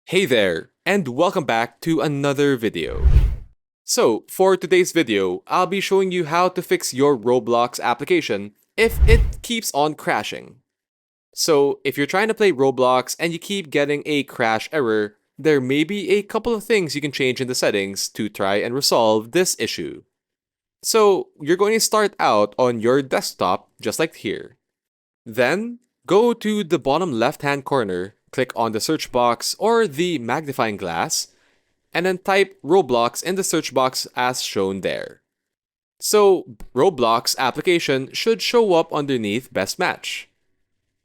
Hey there, and welcome back to another video. So, for today's video, I'll be showing you how to fix your Roblox application if it keeps on crashing. So, if you're trying to play Roblox and you keep getting a crash error, there may be a couple of things you can change in the settings to try and resolve this issue. So, you're going to start out on your desktop just like here. Then, go to the bottom left-hand corner, click on the search box or the magnifying glass, and then type Roblox in the search box as shown there. So, Roblox application should show up underneath Best Match.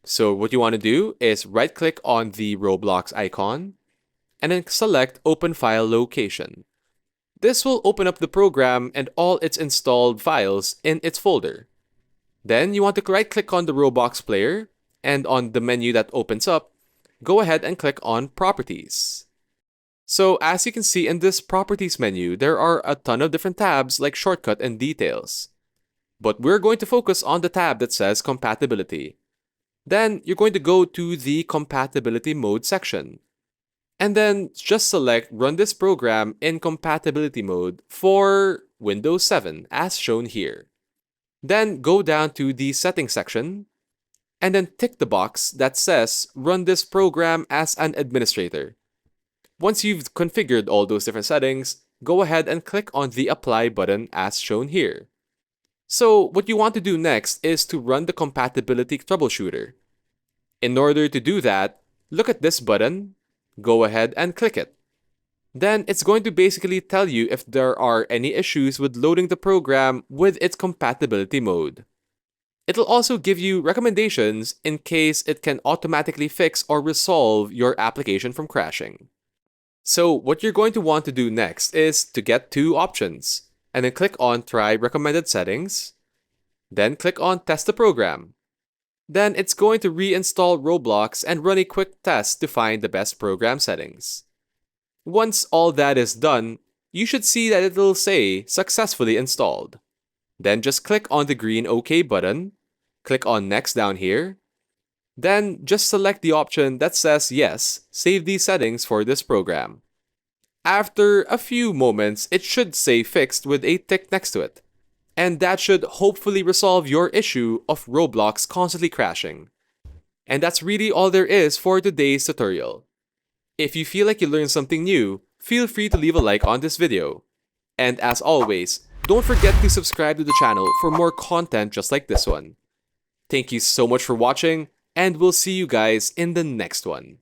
So, what you want to do is right-click on the Roblox icon, and then select Open File Location. This will open up the program and all its installed files in its folder. Then you want to right-click on the Roblox player, and on the menu that opens up, go ahead and click on Properties. So as you can see in this Properties menu, there are a ton of different tabs like Shortcut and Details. But we're going to focus on the tab that says Compatibility. Then you're going to go to the Compatibility Mode section. And then just select Run this program in Compatibility Mode for Windows 7 as shown here. Then go down to the Settings section, and then tick the box that says Run this program as an administrator. Once you've configured all those different settings, go ahead and click on the Apply button as shown here. So what you want to do next is to run the compatibility troubleshooter. In order to do that, look at this button, go ahead and click it. Then it's going to basically tell you if there are any issues with loading the program with its compatibility mode. It'll also give you recommendations in case it can automatically fix or resolve your application from crashing. So what you're going to want to do next is to get two options, and then click on Try Recommended Settings, then click on Test the Program. Then it's going to reinstall Roblox and run a quick test to find the best program settings. Once all that is done, you should see that it'll say Successfully Installed. Then just click on the green OK button, click on Next down here, then just select the option that says Yes, save these settings for this program. After a few moments, it should say Fixed with a tick next to it. And that should hopefully resolve your issue of Roblox constantly crashing. And that's really all there is for today's tutorial. If you feel like you learned something new, feel free to leave a like on this video. And as always, don't forget to subscribe to the channel for more content just like this one. Thank you so much for watching, and we'll see you guys in the next one.